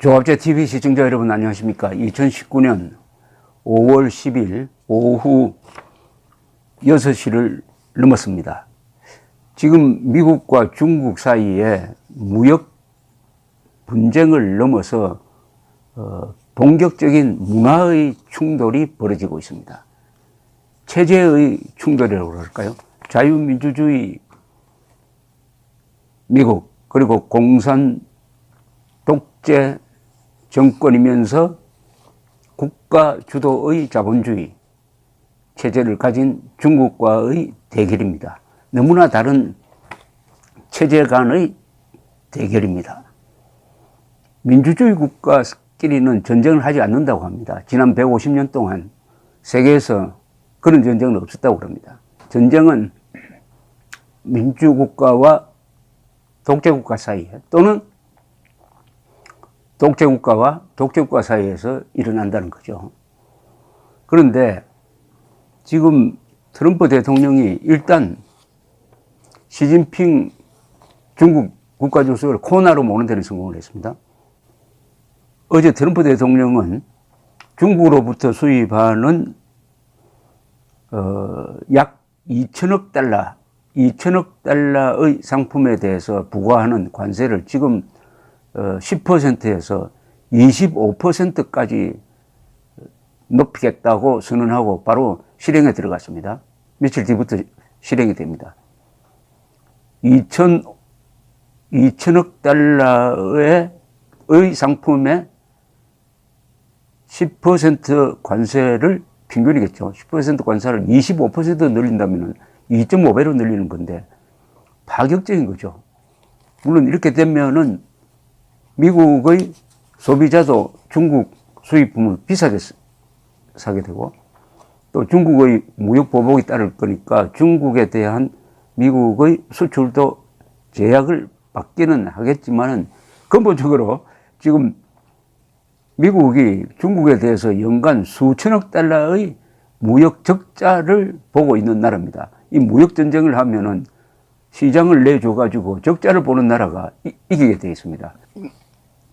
조합제 TV 시청자 여러분 안녕하십니까? 2019년 5월 10일 오후 6시를 넘었습니다. 지금 미국과 중국 사이에 무역 분쟁을 넘어서 본격적인 문화의 충돌이 벌어지고 있습니다. 체제의 충돌이라고 그럴까요? 자유민주주의 미국 그리고 공산 독재 정권이면서 국가 주도의 자본주의 체제를 가진 중국과의 대결입니다. 너무나 다른 체제 간의 대결입니다. 민주주의 국가끼리는 전쟁을 하지 않는다고 합니다. 지난 150년 동안 세계에서 그런 전쟁은 없었다고 합니다. 전쟁은 민주국가와 독재국가 사이에 또는 독재국가와 독재국가 사이에서 일어난다는 거죠. 그런데 지금 트럼프 대통령이 일단 시진핑 중국 국가주석을 코로나로 모는 데는 성공을 했습니다. 어제 트럼프 대통령은 중국으로부터 수입하는 약 2천억 달러의 상품에 대해서 부과하는 관세를 지금 10%에서 25%까지 높이겠다고 선언하고 바로 실행에 들어갔습니다. 며칠 뒤부터 실행이 됩니다. 2천억 달러의 상품에 10% 관세를 평균이겠죠. 10% 관세를 25% 늘린다면 2.5배로 늘리는 건데 파격적인 거죠. 물론 이렇게 되면은 미국의 소비자도 중국 수입품을 비싸게 사게 되고 또 중국의 무역 보복이 따를 거니까 중국에 대한 미국의 수출도 제약을 받기는 하겠지만은 근본적으로 지금 미국이 중국에 대해서 연간 수천억 달러의 무역 적자를 보고 있는 나라입니다. 이 무역 전쟁을 하면은 시장을 내줘가지고 적자를 보는 나라가 이기게 되어 있습니다.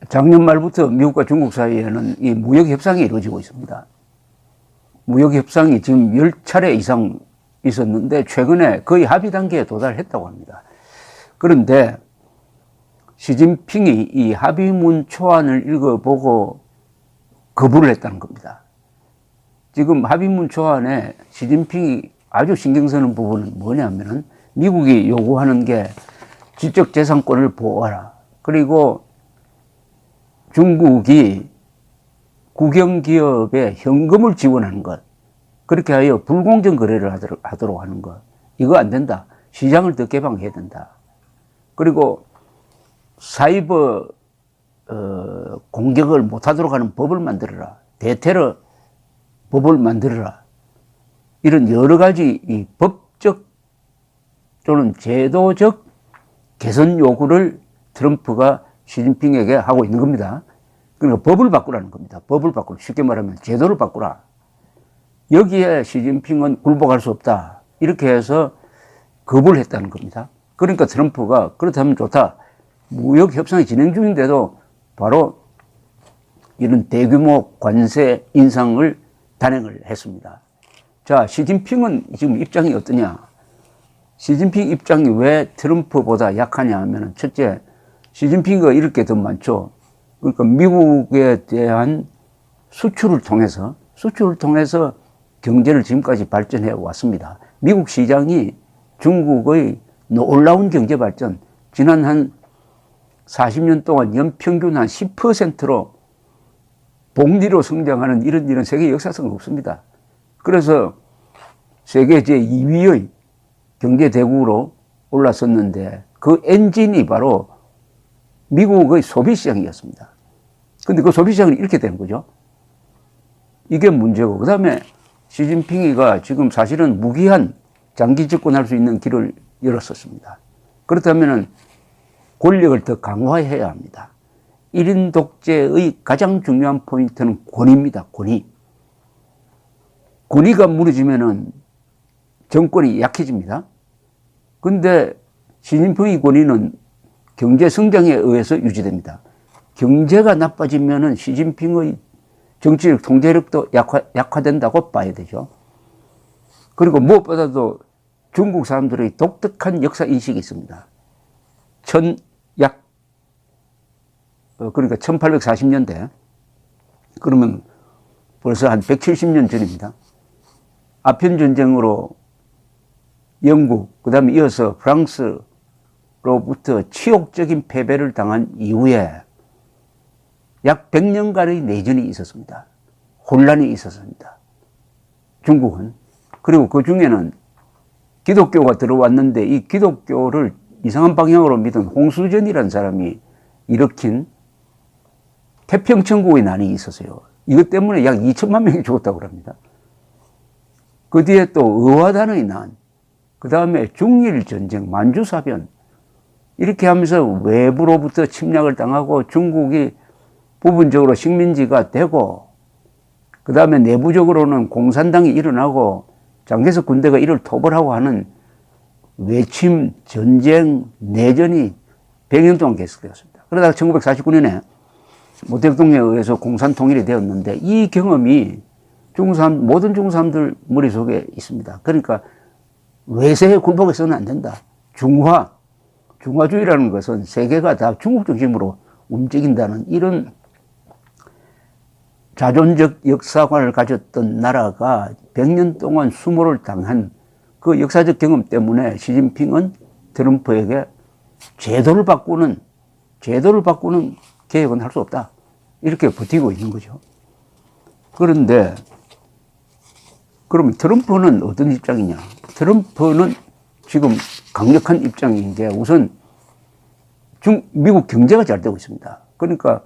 작년 말부터 미국과 중국 사이에는 이 무역 협상이 이루어지고 있습니다. 무역 협상이 지금 10차례 이상 있었는데 최근에 거의 합의 단계에 도달했다고 합니다. 그런데 시진핑이 이 합의문 초안을 읽어보고 거부를 했다는 겁니다. 지금 합의문 초안에 시진핑이 아주 신경 쓰는 부분은 뭐냐면은 미국이 요구하는 게 지적재산권을 보호하라. 그리고 중국이 국영기업에 현금을 지원하는 것. 그렇게 하여 불공정 거래를 하도록 하는 것. 이거 안 된다. 시장을 더 개방해야 된다. 그리고 사이버 공격을 못하도록 하는 법을 만들어라. 대테러 법을 만들어라. 이런 여러 가지 이 법적 또는 제도적 개선 요구를 트럼프가 시진핑에게 하고 있는 겁니다. 그러니까 법을 바꾸라는 겁니다. 법을 바꾸라. 쉽게 말하면 제도를 바꾸라. 여기에 시진핑은 굴복할 수 없다. 이렇게 해서 거부를 했다는 겁니다. 그러니까 트럼프가 그렇다면 좋다. 무역 협상이 진행 중인데도 바로 이런 대규모 관세 인상을 단행을 했습니다. 자, 시진핑은 지금 입장이 어떠냐? 시진핑 입장이 왜 트럼프보다 약하냐 하면 첫째, 시진핑이 이럴 게 더 많죠. 그러니까 미국에 대한 수출을 통해서 경제를 지금까지 발전해 왔습니다. 미국 시장이 중국의 놀라운 경제 발전, 지난 한 40년 동안 연평균 한 10%로 복리로 성장하는 이런 세계 역사성은 없습니다. 그래서 세계 제2위의 경제 대국으로 올랐었는데 그 엔진이 바로 미국의 소비시장이었습니다. 근데 그 소비시장이 이렇게 되는 거죠. 이게 문제고, 그 다음에 시진핑이가 지금 사실은 무기한 장기 집권할 수 있는 길을 열었었습니다. 그렇다면 권력을 더 강화해야 합니다. 1인 독재의 가장 중요한 포인트는 권위입니다. 권위가 무너지면은 정권이 약해집니다. 근데 시진핑의 권위는 경제 성장에 의해서 유지됩니다. 경제가 나빠지면은 시진핑의 정치적 통제력도 약화된다고 봐야 되죠. 그리고 무엇보다도 중국 사람들의 독특한 역사 인식이 있습니다. 그러니까 1840년대, 그러면 벌써 한 170년 전입니다. 아편 전쟁으로 영국, 그 다음에 이어서 프랑스로부터 치욕적인 패배를 당한 이후에 약 100년간의 내전이 있었습니다. 혼란이 있었습니다. 중국은. 그리고 그 중에는 기독교가 들어왔는데 이 기독교를 이상한 방향으로 믿은 홍수전이라는 사람이 일으킨 태평천국의 난이 있었어요. 이것 때문에 약 2천만 명이 죽었다고 합니다. 그 뒤에 또 의화단의 난, 그 다음에 중일전쟁, 만주사변, 이렇게 하면서 외부로부터 침략을 당하고 중국이 부분적으로 식민지가 되고, 그 다음에 내부적으로는 공산당이 일어나고 장개석 군대가 이를 토벌하고 하는 외침, 전쟁, 내전이 100년 동안 계속되었습니다. 그러다가 1949년에 모 대통령에 의해서 공산 통일이 되었는데 이 경험이 모든 중국 사람들 머릿속에 있습니다. 그러니까 외세에 굴복해서는 안 된다. 중화주의라는 것은 세계가 다 중국 중심으로 움직인다는 이런 자존적 역사관을 가졌던 나라가 100년 동안 수모를 당한 그 역사적 경험 때문에 시진핑은 트럼프에게 제도를 바꾸는 계획은 할 수 없다. 이렇게 버티고 있는 거죠. 그런데 그러면 트럼프는 어떤 입장이냐? 트럼프는 지금 강력한 입장인 게 우선 미국 경제가 잘 되고 있습니다. 그러니까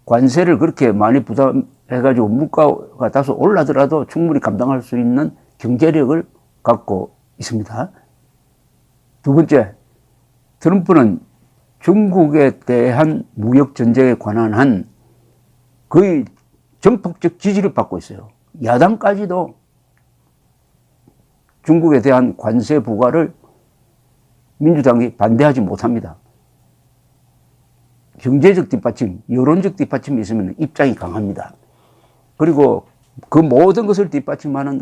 관세를 그렇게 많이 부담해가지고 물가가 다소 올라더라도 충분히 감당할 수 있는 경제력을 갖고 있습니다. 두 번째, 트럼프는 중국에 대한 무역 전쟁에 관한 한 거의 전폭적 지지를 받고 있어요. 야당까지도 중국에 대한 관세 부과를 민주당이 반대하지 못합니다. 경제적 뒷받침, 여론적 뒷받침이 있으면 입장이 강합니다. 그리고 그 모든 것을 뒷받침하는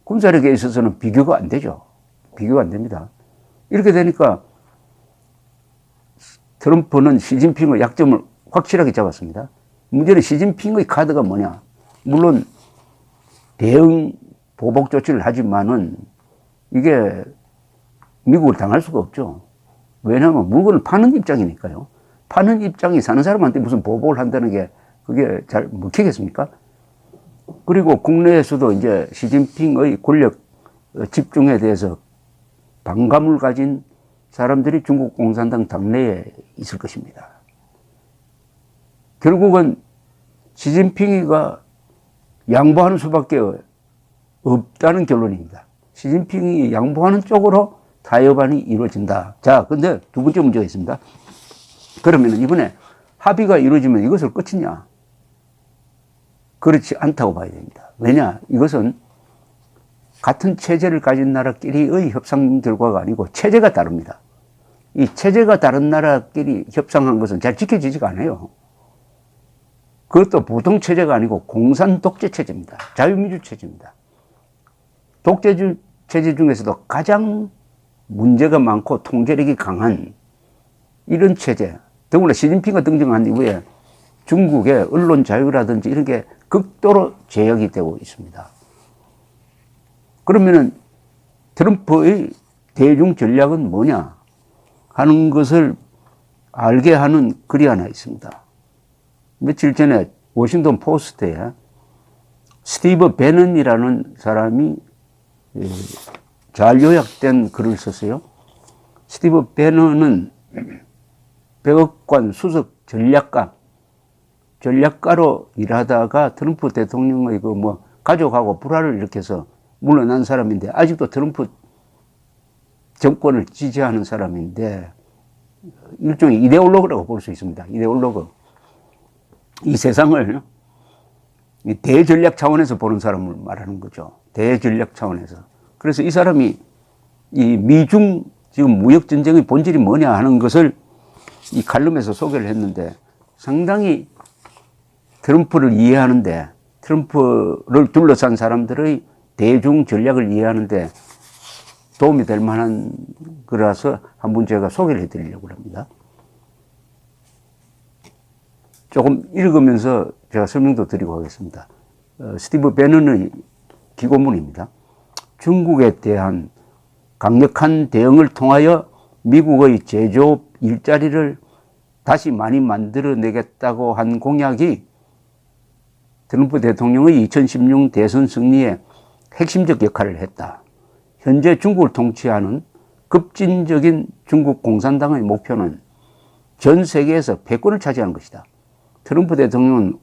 군사력에 있어서는 비교가 안 되죠. 비교가 안 됩니다. 이렇게 되니까 트럼프는 시진핑의 약점을 확실하게 잡았습니다. 문제는 시진핑의 카드가 뭐냐? 물론 대응 보복 조치를 하지만은 이게 미국을 당할 수가 없죠. 왜냐하면 물건을 파는 입장이니까요. 파는 입장이 사는 사람한테 무슨 보복을 한다는 게 그게 잘 먹히겠습니까? 그리고 국내에서도 이제 시진핑의 권력 집중에 대해서 반감을 가진 사람들이 중국 공산당 당내에 있을 것입니다. 결국은 시진핑이가 양보하는 수밖에 없다는 결론입니다. 시진핑이 양보하는 쪽으로 타협안이 이루어진다. 자, 근데 두 번째 문제가 있습니다. 그러면 이번에 합의가 이루어지면 이것을 끝이냐? 그렇지 않다고 봐야 됩니다. 왜냐? 이것은 같은 체제를 가진 나라끼리의 협상 결과가 아니고 체제가 다릅니다. 이 체제가 다른 나라끼리 협상한 것은 잘 지켜지지가 않아요. 그것도 보통 체제가 아니고 공산 독재 체제입니다. 자유민주 체제입니다. 독재주 체제 중에서도 가장 문제가 많고 통제력이 강한 이런 체제. 더구나 시진핑이 등장한 이후에 중국의 언론 자유라든지 이런 게 극도로 제약이 되고 있습니다. 그러면은 트럼프의 대중 전략은 뭐냐 하는 것을 알게 하는 글이 하나 있습니다. 며칠 전에 워싱턴 포스트에 스티브 배넌이라는 사람이 잘 요약된 글을 썼어요. 스티브 배넌은 백악관 수석 전략가로 일하다가 트럼프 대통령의 가족하고 불화를 일으켜서 물러난 사람인데 아직도 트럼프 정권을 지지하는 사람인데 일종의 이데올로그라고 볼 수 있습니다. 이데올로그. 이 세상을 대전략 차원에서 보는 사람을 말하는 거죠. 대전략 차원에서. 그래서 이 사람이 이 미중 지금 무역 전쟁의 본질이 뭐냐 하는 것을 이 칼럼에서 소개를 했는데 상당히 트럼프를 이해하는데, 트럼프를 둘러싼 사람들의 대중 전략을 이해하는데 도움이 될 만한 거라서 한번 제가 소개를 해드리려고 합니다. 조금 읽으면서 제가 설명도 드리고 하겠습니다. 스티브 배넌의 기고문입니다. 중국에 대한 강력한 대응을 통하여 미국의 제조업 일자리를 다시 많이 만들어내겠다고 한 공약이 트럼프 대통령의 2016 대선 승리에 핵심적 역할을 했다. 현재 중국을 통치하는 급진적인 중국 공산당의 목표는 전 세계에서 패권을 차지하는 것이다. 트럼프 대통령은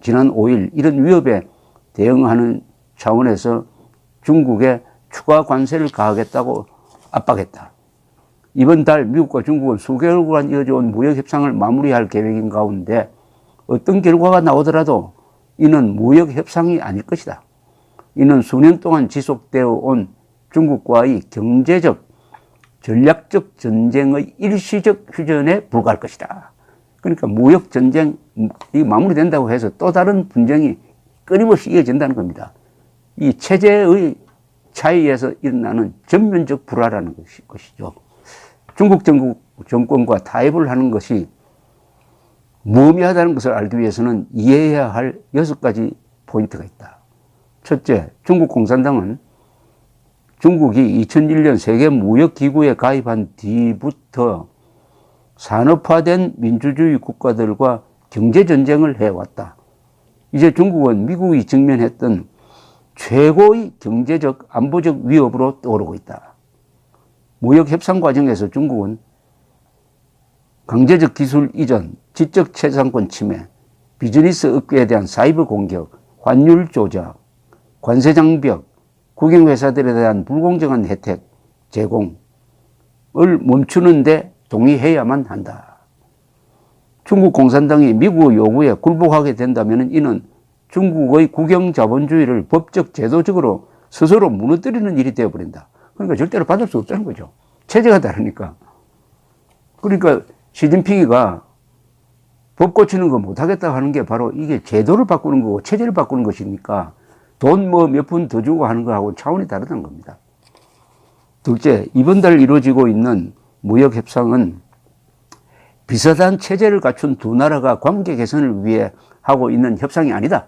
지난 5일 이런 위협에 대응하는 차원에서 중국에 추가 관세를 가하겠다고 압박했다. 이번 달 미국과 중국은 수개월간 이어져 온 무역 협상을 마무리할 계획인 가운데 어떤 결과가 나오더라도 이는 무역 협상이 아닐 것이다. 이는 수년 동안 지속되어 온 중국과의 경제적, 전략적 전쟁의 일시적 휴전에 불과할 것이다. 그러니까 무역 전쟁이 마무리된다고 해서 또 다른 분쟁이 끊임없이 이어진다는 겁니다. 이 체제의 차이에서 일어나는 전면적 불화라는 것이죠. 중국 정권과 타협을 하는 것이 무의미하다는 것을 알기 위해서는 이해해야 할 6가지 포인트가 있다. 첫째, 중국 공산당은 중국이 2001년 세계무역기구에 가입한 뒤부터 산업화된 민주주의 국가들과 경제전쟁을 해왔다. 이제 중국은 미국이 직면했던 최고의 경제적, 안보적 위협으로 떠오르고 있다. 무역 협상 과정에서 중국은 강제적 기술 이전, 지적 재산권 침해, 비즈니스 업계에 대한 사이버 공격, 환율 조작, 관세 장벽, 국영회사들에 대한 불공정한 혜택 제공을 멈추는데 동의해야만 한다. 중국 공산당이 미국의 요구에 굴복하게 된다면 이는 중국의 국영자본주의를 법적, 제도적으로 스스로 무너뜨리는 일이 되어버린다. 그러니까 절대로 받을 수 없다는 거죠. 체제가 다르니까. 그러니까 시진핑이가 법 고치는 거 못하겠다고 하는 게 바로 이게 제도를 바꾸는 거고 체제를 바꾸는 것이니까 돈 뭐 몇 푼 더 주고 하는 거하고 차원이 다르다는 겁니다. 둘째, 이번 달 이루어지고 있는 무역 협상은 비슷한 체제를 갖춘 두 나라가 관계 개선을 위해 하고 있는 협상이 아니다.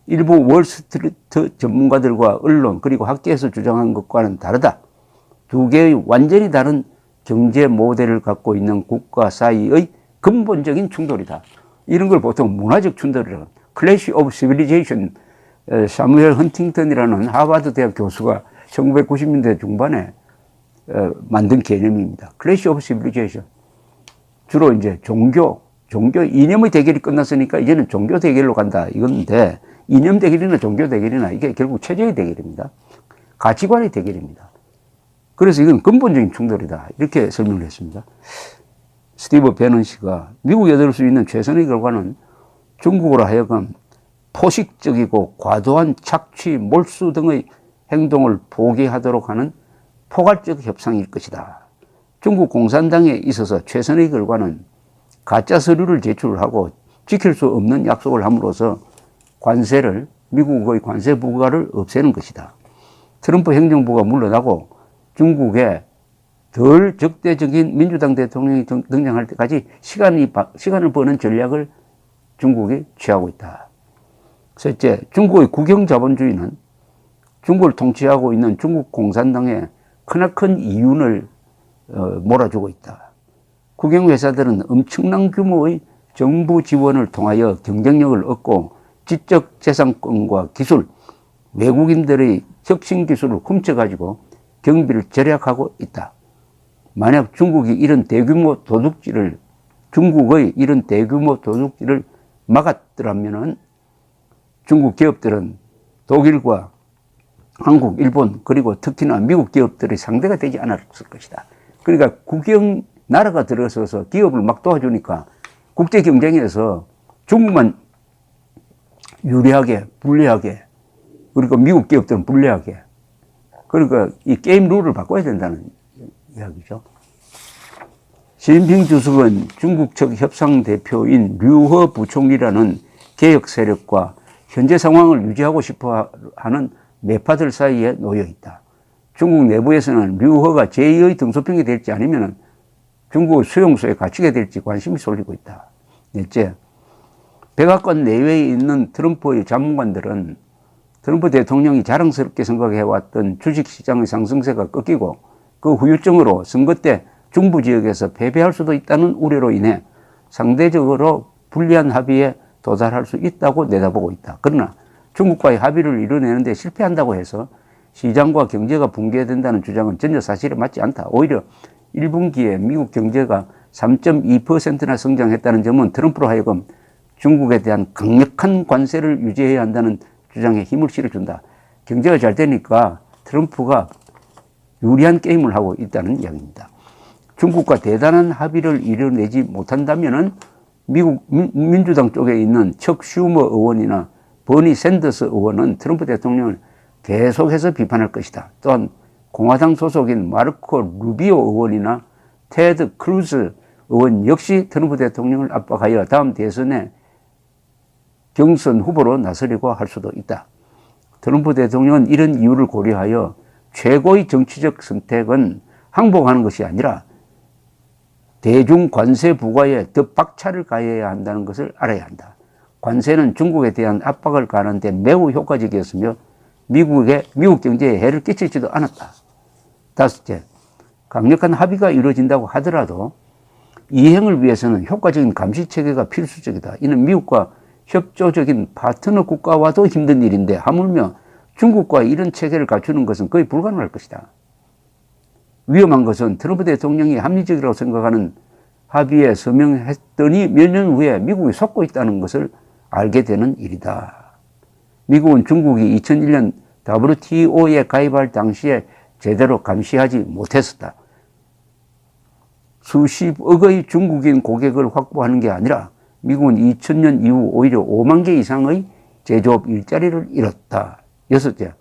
일부 월스트리트 전문가들과 언론 그리고 학계에서 주장한 것과는 다르다. 두 개의 완전히 다른 경제 모델을 갖고 있는 국가 사이의 근본적인 충돌이다. 이런 걸 보통 문화적 충돌이라고. 클래시 오브 시빌리제이션, 사무엘 헌팅턴이라는 하버드 대학 교수가 1990년대 중반에 만든 개념입니다. 클래시 오브 시빌리제이션. 주로 이제 종교 이념의 대결이 끝났으니까 이제는 종교 대결로 간다 이건데, 이념 대결이나 종교 대결이나 이게 결국 체제의 대결입니다. 가치관의 대결입니다. 그래서 이건 근본적인 충돌이다. 이렇게 설명을 했습니다. 스티브 배넌 씨가 미국이 얻을 수 있는 최선의 결과는 중국으로 하여금 포식적이고 과도한 착취, 몰수 등의 행동을 포기하도록 하는 포괄적 협상일 것이다. 중국 공산당에 있어서 최선의 결과는 가짜 서류를 제출하고 지킬 수 없는 약속을 함으로써 미국의 관세 부과를 없애는 것이다. 트럼프 행정부가 물러나고 중국에 덜 적대적인 민주당 대통령이 등장할 때까지 시간을 버는 전략을 중국이 취하고 있다. 셋째, 중국의 국영자본주의는 중국을 통치하고 있는 중국 공산당의 크나큰 이윤을 몰아주고 있다. 국영회사들은 엄청난 규모의 정부 지원을 통하여 경쟁력을 얻고 지적 재산권과 기술, 외국인들의 혁신 기술을 훔쳐가지고 경비를 절약하고 있다. 만약 중국의 이런 대규모 도둑질을 막았더라면은 중국 기업들은 독일과 한국, 일본, 그리고 특히나 미국 기업들의 상대가 되지 않았을 것이다. 그러니까 나라가 들어서서 기업을 막 도와주니까 국제 경쟁에서 중국만 유리하게, 불리하게, 그리고 미국 기업들은 불리하게. 그러니까 이 게임 룰을 바꿔야 된다는 이야기죠. 시진핑 주석은 중국 측 협상 대표인 류허 부총리라는 개혁 세력과 현재 상황을 유지하고 싶어하는 매파들 사이에 놓여 있다. 중국 내부에서는 류허가 제2의 등소평이 될지 아니면 중국 수용소에 갇히게 될지 관심이 쏠리고 있다. 넷째, 백악관 내외에 있는 트럼프의 자문관들은 트럼프 대통령이 자랑스럽게 생각해왔던 주식시장의 상승세가 꺾이고 그 후유증으로 선거 때 중부 지역에서 패배할 수도 있다는 우려로 인해 상대적으로 불리한 합의에 도달할 수 있다고 내다보고 있다. 그러나 중국과의 합의를 이뤄내는데 실패한다고 해서 시장과 경제가 붕괴된다는 주장은 전혀 사실에 맞지 않다. 오히려 1분기에 미국 경제가 3.2%나 성장했다는 점은 트럼프로 하여금 중국에 대한 강력한 관세를 유지해야 한다는 주장에 힘을 실어준다. 경제가 잘 되니까 트럼프가 유리한 게임을 하고 있다는 이야기입니다. 중국과 대단한 합의를 이뤄내지 못한다면은 미국 민주당 쪽에 있는 척 슈머 의원이나 버니 샌더스 의원은 트럼프 대통령을 계속해서 비판할 것이다. 또한 공화당 소속인 마르코 루비오 의원이나 테드 크루즈 의원 역시 트럼프 대통령을 압박하여 다음 대선에 경선 후보로 나서려고 할 수도 있다. 트럼프 대통령은 이런 이유를 고려하여 최고의 정치적 선택은 항복하는 것이 아니라 대중 관세 부과에 더 박차를 가해야 한다는 것을 알아야 한다. 관세는 중국에 대한 압박을 가하는데 매우 효과적이었으며 미국 경제에 해를 끼치지도 않았다. 다섯째, 강력한 합의가 이루어진다고 하더라도 이행을 위해서는 효과적인 감시 체계가 필수적이다. 이는 미국과 협조적인 파트너 국가와도 힘든 일인데 하물며 중국과 이런 체계를 갖추는 것은 거의 불가능할 것이다. 위험한 것은 트럼프 대통령이 합리적이라고 생각하는 합의에 서명했더니 몇 년 후에 미국이 속고 있다는 것을 알게 되는 일이다. 미국은 중국이 2001년 WTO에 가입할 당시에 제대로 감시하지 못했었다. 수십억의 중국인 고객을 확보하는 게 아니라 미국은 2000년 이후 오히려 5만 개 이상의 제조업 일자리를 잃었다. 여섯째,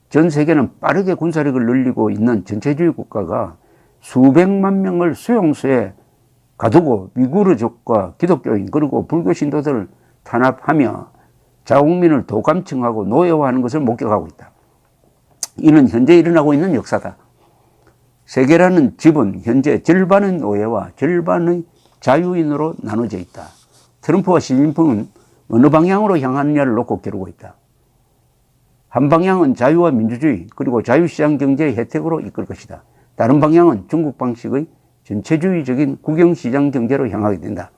전 세계는 빠르게 군사력을 늘리고 있는 전체주의 국가가 수백만 명을 수용소에 가두고 위구르족과 기독교인 그리고 불교 신도들을 탄압하며 자국민을 도감청하고 노예화하는 것을 목격하고 있다. 이는 현재 일어나고 있는 역사다. 세계라는 집은 현재 절반의 노예와 절반의 자유인으로 나눠져 있다. 트럼프와 시진핑은 어느 방향으로 향하느냐를 놓고 겨루고 있다. 한 방향은 자유와 민주주의 그리고 자유시장 경제의 혜택으로 이끌 것이다. 다른 방향은 중국 방식의 전체주의적인 국영시장 경제로 향하게 된다.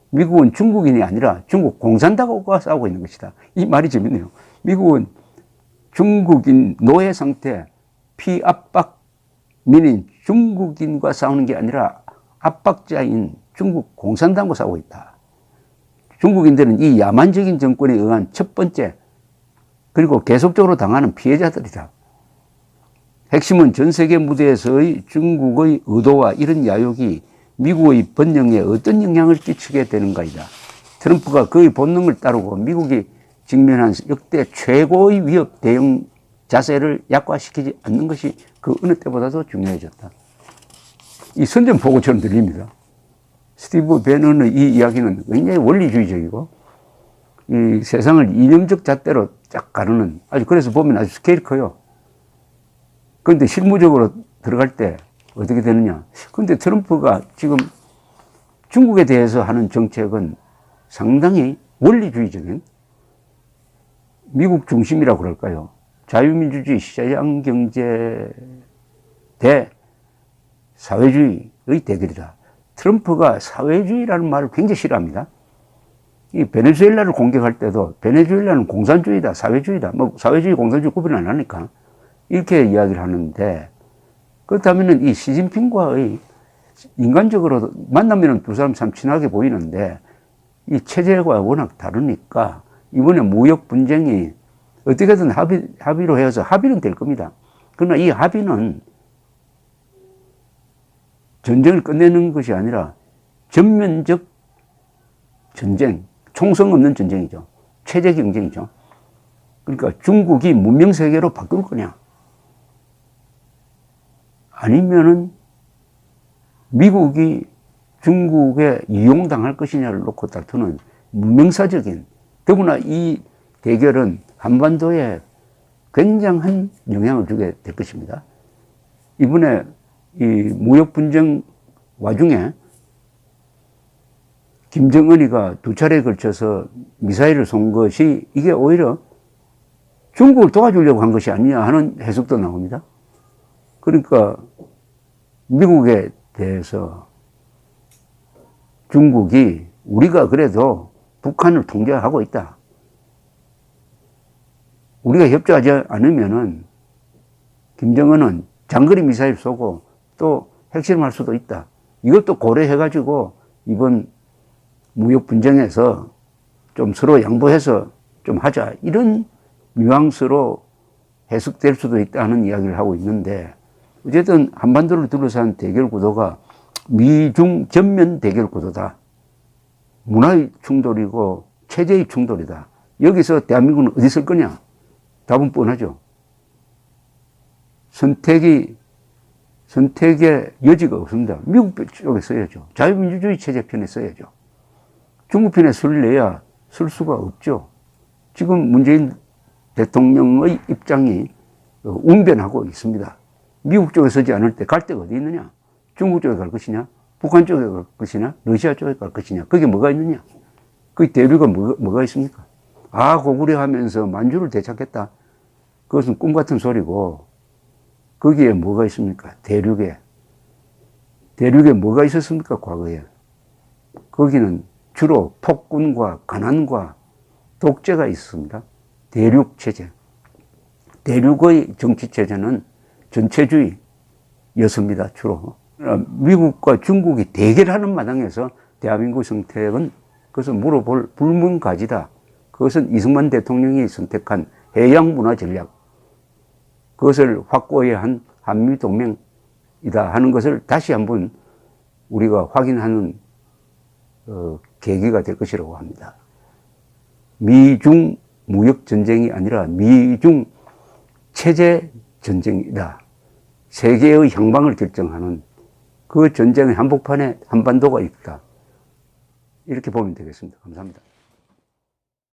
미국은 중국인이 아니라 중국 공산당과 싸우고 있는 것이다. 이 말이 재밌네요. 미국은 중국인 노예 상태 피압박민인 중국인과 싸우는 게 아니라 압박자인 중국 공산당과 싸우고 있다. 중국인들은 이 야만적인 정권에 의한 첫 번째 그리고 계속적으로 당하는 피해자들이다. 핵심은 전 세계 무대에서의 중국의 의도와 이런 야욕이 미국의 번영에 어떤 영향을 끼치게 되는가이다. 트럼프가 그의 본능을 따르고 미국이 직면한 역대 최고의 위협 대응 자세를 약화시키지 않는 것이 그 어느 때보다도 중요해졌다. 이 선전포고처럼 들립니다. 스티브 배넌의 이 이야기는 굉장히 원리주의적이고 이 세상을 이념적 잣대로 쫙 가르는 그래서 보면 아주 스케일이 커요. 그런데 실무적으로 들어갈 때 어떻게 되느냐. 그런데 트럼프가 지금 중국에 대해서 하는 정책은 상당히 원리주의적인 미국 중심이라고 그럴까요. 자유민주주의 시장경제 대 사회주의의 대결이다. 트럼프가 사회주의라는 말을 굉장히 싫어합니다. 이 베네수엘라를 공격할 때도 베네수엘라는 공산주의다, 사회주의다. 사회주의, 공산주의 구분 안 하니까 이렇게 이야기를 하는데 그렇다면 이 시진핑과의 인간적으로 만나면 두 사람 참 친하게 보이는데 이 체제가 워낙 다르니까 이번에 무역 분쟁이 어떻게든 합의로 해서 합의는 될 겁니다. 그러나 이 합의는 전쟁을 끝내는 것이 아니라 전면적 전쟁, 총성 없는 전쟁이죠. 체제 경쟁이죠. 그러니까 중국이 문명세계로 바꿀 거냐 아니면은 미국이 중국에 이용당할 것이냐를 놓고 다투는 무명사적인, 더구나 이 대결은 한반도에 굉장한 영향을 주게 될 것입니다. 이번에 이 무역 분쟁 와중에 김정은이가 2차례에 걸쳐서 미사일을 쏜 것이 이게 오히려 중국을 도와주려고 한 것이 아니냐 하는 해석도 나옵니다. 그러니까 미국에 대해서 중국이 우리가 그래도 북한을 통제하고 있다. 우리가 협조하지 않으면은 김정은은 장거리 미사일 쏘고 또 핵실험할 수도 있다. 이것도 고려해가지고 이번 무역 분쟁에서 좀 서로 양보해서 좀 하자. 이런 뉘앙스로 해석될 수도 있다는 이야기를 하고 있는데, 어쨌든 한반도를 둘러싼 대결 구도가 미중 전면 대결 구도다. 문화의 충돌이고 체제의 충돌이다. 여기서 대한민국은 어디 쓸 거냐? 답은 뻔하죠. 선택의 여지가 없습니다. 미국 쪽에 써야죠. 자유민주주의 체제 편에 써야죠. 중국 편에 쓸래야 쓸 수가 없죠. 지금 문재인 대통령의 입장이 운변하고 있습니다. 미국 쪽에 서지 않을 때 갈 데가 어디 있느냐? 중국 쪽에 갈 것이냐? 북한 쪽에 갈 것이냐? 러시아 쪽에 갈 것이냐? 그게 뭐가 있느냐? 그 대류가 뭐가 있습니까? 고구려하면서 만주를 되찾겠다. 그것은 꿈 같은 소리고, 거기에 뭐가 있습니까? 대륙에 뭐가 있었습니까? 과거에. 거기는 주로 폭군과 가난과 독재가 있습니다. 대륙 체제. 대륙의 정치 체제는 전체주의였습니다. 주로. 미국과 중국이 대결하는 마당에서 대한민국 선택은 그것은 물어볼 불문가지다. 그것은 이승만 대통령이 선택한 해양 문화 전략. 그것을 확고해야 한 한미동맹이다 하는 것을 다시 한번 우리가 확인하는 계기가 될 것이라고 합니다. 미중 무역 전쟁이 아니라 미중 체제 전쟁이다. 세계의 향방을 결정하는 그 전쟁의 한복판에 한반도가 있다. 이렇게 보면 되겠습니다. 감사합니다.